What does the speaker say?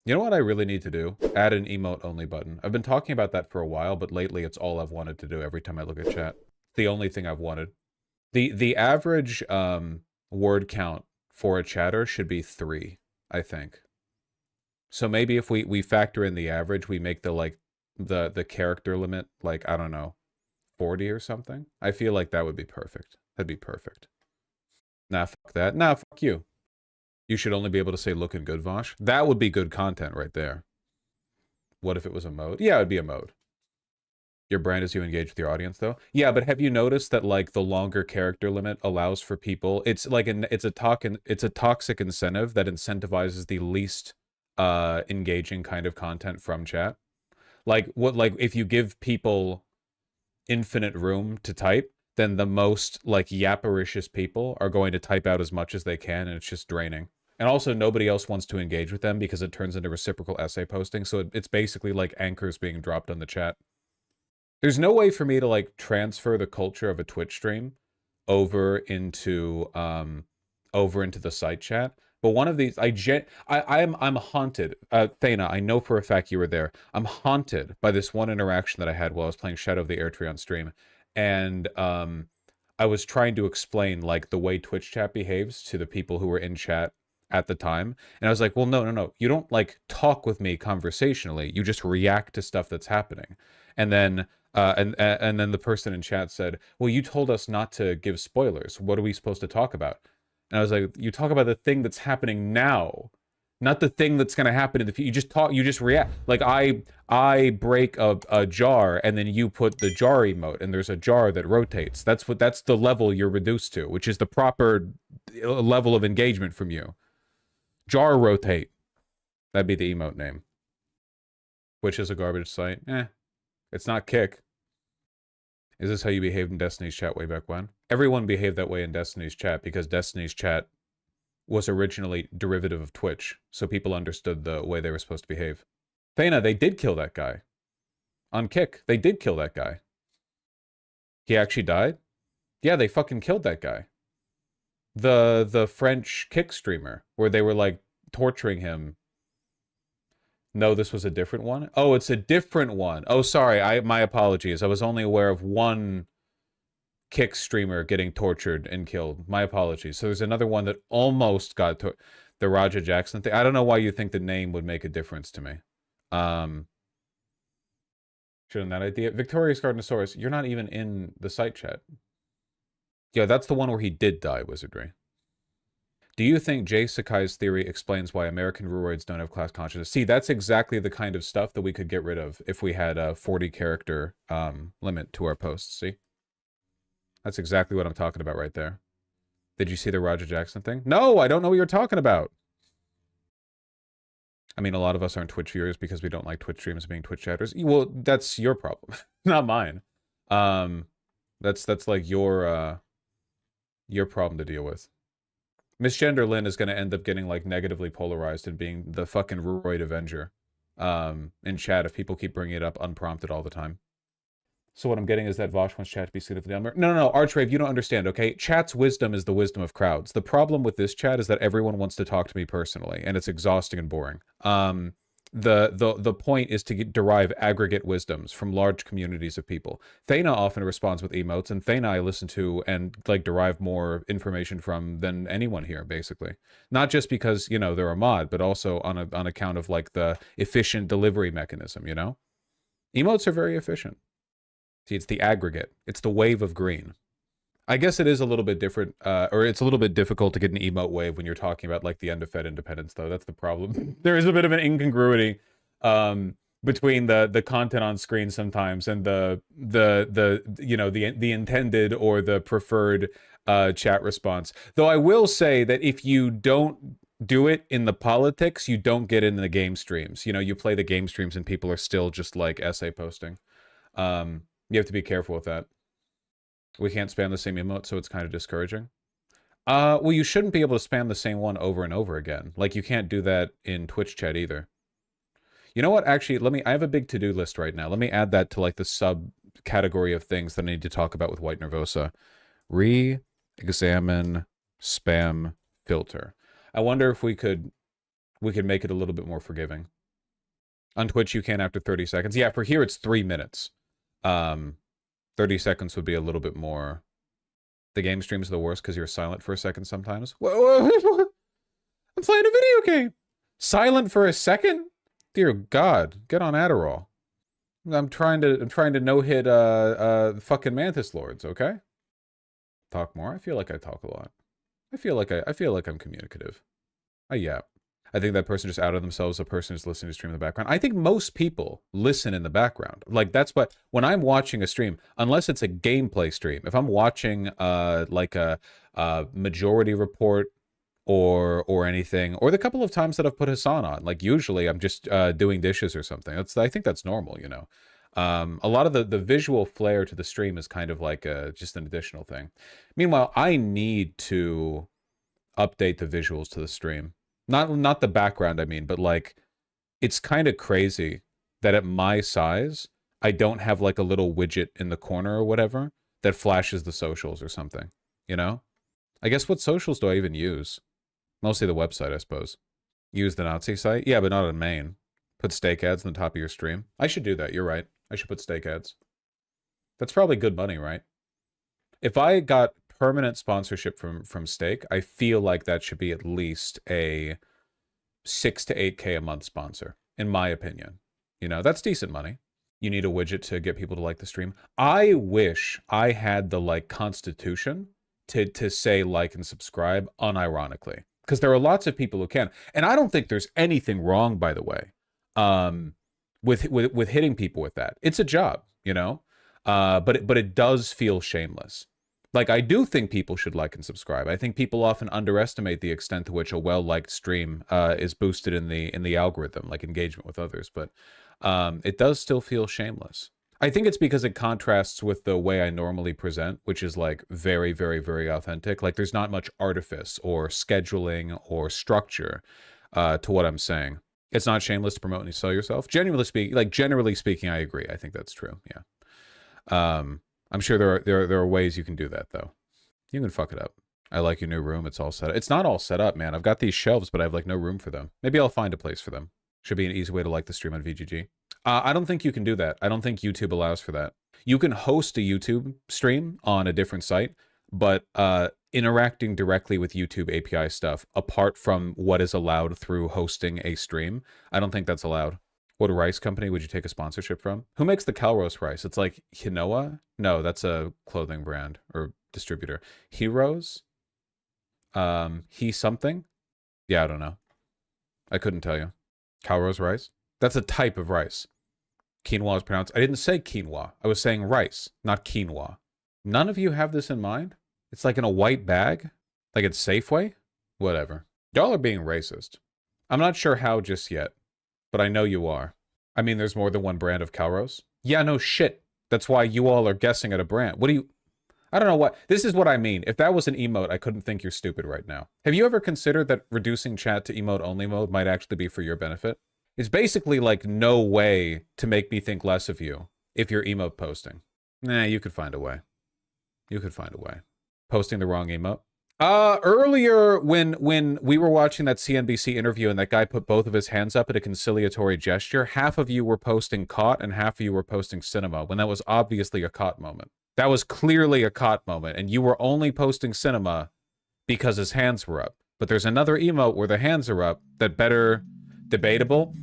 You know what I really need to do? Add an emote-only button. I've been talking about that for a while, but lately it's all I've wanted to do every time I look at chat. The only thing I've wanted. The average word count for a chatter should be 3, I think. So maybe if we factor in the average, we make the character limit, like, I don't know, 40 or something. I feel like that would be perfect. That'd be perfect. Nah, fuck that. Nah, fuck you. You should only be able to say looking good, Vaush. That would be good content right there. What if it was a mode? Yeah, it would be a mode. Your brand as you engage with your audience, though. Yeah, but have you noticed that like the longer character limit allows for people? It's like it's a toxic incentive that incentivizes the least engaging kind of content from chat. Like if you give people infinite room to type, then the most like yappericious people are going to type out as much as they can, and it's just draining. And also, nobody else wants to engage with them because it turns into reciprocal essay posting. So it's basically like anchors being dropped on the chat. There's no way for me to like transfer the culture of a Twitch stream over into the site chat. But one of these, I'm haunted. Thana, I know for a fact you were there. I'm haunted by this one interaction that I had while I was playing Shadow of the Erdtree on stream, and I was trying to explain like the way Twitch chat behaves to the people who were in chat at the time, and I was like, well, no, you don't like talk with me conversationally. You just react to stuff that's happening, and then. And then the person in chat said, well, you told us not to give spoilers. What are we supposed to talk about? And I was like, you talk about the thing that's happening now, not the thing that's going to happen in the future. You just react. Like I break a jar and then you put the jar emote and there's a jar that rotates. That's the level you're reduced to, which is the proper level of engagement from you. Jar rotate. That'd be the emote name. Which is a garbage site. It's not Kick. Is this how you behaved in Destiny's chat way back when? Everyone behaved that way in Destiny's chat because Destiny's chat was originally derivative of Twitch, so people understood the way they were supposed to behave. Thana, they did kill that guy. On Kick, they did kill that guy. He actually died? Yeah, they fucking killed that guy. The French Kick streamer, where they were like torturing him. No, this was a different one? Oh, it's a different one. Oh, sorry. My apologies. I was only aware of one Kick streamer getting tortured and killed. My apologies. So there's another one that almost got the Roger Jackson thing. I don't know why you think the name would make a difference to me. Shouldn't that idea? Victorious Gardenosaurus, you're not even in the site chat. Yeah, that's the one where he did die, Wizardry. Do you think Jay Sakai's theory explains why American ruroids don't have class consciousness? See, that's exactly the kind of stuff that we could get rid of if we had a 40 character limit to our posts, see? That's exactly what I'm talking about right there. Did you see the Roger Jackson thing? No, I don't know what you're talking about. I mean, a lot of us aren't Twitch viewers because we don't like Twitch streams being Twitch chatters. Well, that's your problem, not mine. That's like your problem to deal with. Misgender Lynn is going to end up getting like negatively polarized and being the fucking Ruroid Avenger in chat if people keep bringing it up unprompted all the time. So what I'm getting is that Vaush wants chat to be suited for the unmarried. No, Archwave, you don't understand, okay? Chat's wisdom is the wisdom of crowds. The problem with this chat is that everyone wants to talk to me personally, and it's exhausting and boring. The point is to derive aggregate wisdoms from large communities of people. Thana often responds with emotes, and Thana I listen to and like derive more information from than anyone here, basically. Not just because, you know, they're a mod, but also on account of like the efficient delivery mechanism, you know? Emotes are very efficient. See, it's the aggregate. It's the wave of green. I guess it is a little bit different, or it's a little bit difficult to get an emote wave when you're talking about like the underfed independents, though. That's the problem. There is a bit of an incongruity between the content on screen sometimes and the you know the intended or the preferred chat response. Though I will say that if you don't do it in the politics, you don't get in the game streams. You know, you play the game streams and people are still just like essay posting. You have to be careful with that. We can't spam the same emote, so it's kind of discouraging. Well, you shouldn't be able to spam the same one over and over again. Like, you can't do that in Twitch chat either. You know what? Actually, I have a big to-do list right now. Let me add that to, like, the subcategory of things that I need to talk about with White Nervosa. Re-examine spam filter. I wonder if we could we could make it a little bit more forgiving. On Twitch, you can after 30 seconds. Yeah, for here, it's 3 minutes. 30 seconds would be a little bit more. The game streams are the worst because you're silent for a second sometimes. Whoa, I'm playing a video game. Silent for a second? Dear God, get on Adderall. I'm trying to no-hit fucking Mantis Lords, okay? Talk more? I feel like I talk a lot. I feel like I'm communicative. Yeah. I think that person just outed themselves, a person who's listening to stream in the background. I think most people listen in the background. Like, that's what, when I'm watching a stream, unless it's a gameplay stream, if I'm watching like a Majority Report or anything, or the couple of times that I've put Hassan on, like usually I'm just doing dishes or something. I think that's normal, you know. A lot of the visual flair to the stream is kind of like just an additional thing. Meanwhile, I need to update the visuals to the stream. Not the background, I mean, but like, it's kind of crazy that at my size, I don't have like a little widget in the corner or whatever that flashes the socials or something, you know? I guess what socials do I even use? Mostly the website, I suppose. Use the Nazi site? Yeah, but not on main. Put steak ads on the top of your stream. I should do that, you're right. I should put steak ads. That's probably good money, right? If I got permanent sponsorship from steak, I feel like that should be at least a 6 to 8K a month sponsor, in my opinion. You know, that's decent money. You need a widget to get people to like the stream. I wish I had the like constitution to say like and subscribe unironically, because there are lots of people who can, and I don't think there's anything wrong, by the way, with hitting people with that. It's a job, you know, but it does feel shameless. Like, I do think people should like and subscribe. I think people often underestimate the extent to which a well-liked stream is boosted in the algorithm, like engagement with others. But it does still feel shameless. I think it's because it contrasts with the way I normally present, which is like very, very, very authentic. Like, there's not much artifice or scheduling or structure to what I'm saying. It's not shameless to promote and sell yourself. Generally speaking, I agree. I think that's true. Yeah. I'm sure there are ways you can do that, though. You can fuck it up. I like your new room. It's all set up. It's not all set up, man. I've got these shelves, but I have like no room for them. Maybe I'll find a place for them. Should be an easy way to like the stream on VGG. I don't think you can do that. I don't think YouTube allows for that. You can host a YouTube stream on a different site, but interacting directly with YouTube API stuff, apart from what is allowed through hosting a stream, I don't think that's allowed. What rice company would you take a sponsorship from? Who makes the Calrose rice? It's like Hinoa? No, that's a clothing brand or distributor. Heroes? He something? Yeah, I don't know. I couldn't tell you. Calrose rice? That's a type of rice. Quinoa is pronounced. I didn't say quinoa. I was saying rice, not quinoa. None of you have this in mind? It's like in a white bag? Like it's Safeway? Whatever. Y'all are being racist. I'm not sure how just yet, but I know you are. I mean, there's more than one brand of Calrose. Yeah, no shit. That's why you all are guessing at a brand. What do you... I don't know what... This is what I mean. If that was an emote, I couldn't think you're stupid right now. Have you ever considered that reducing chat to emote-only mode might actually be for your benefit? It's basically like no way to make me think less of you if you're emote posting. Nah, you could find a way. You could find a way. Posting the wrong emote? Earlier when we were watching that CNBC interview and that guy put both of his hands up at a conciliatory gesture, half of you were posting caught and half of you were posting cinema, when that was obviously a caught moment. That was clearly a caught moment, and you were only posting cinema because his hands were up. But there's another emote where the hands are up that better debatable.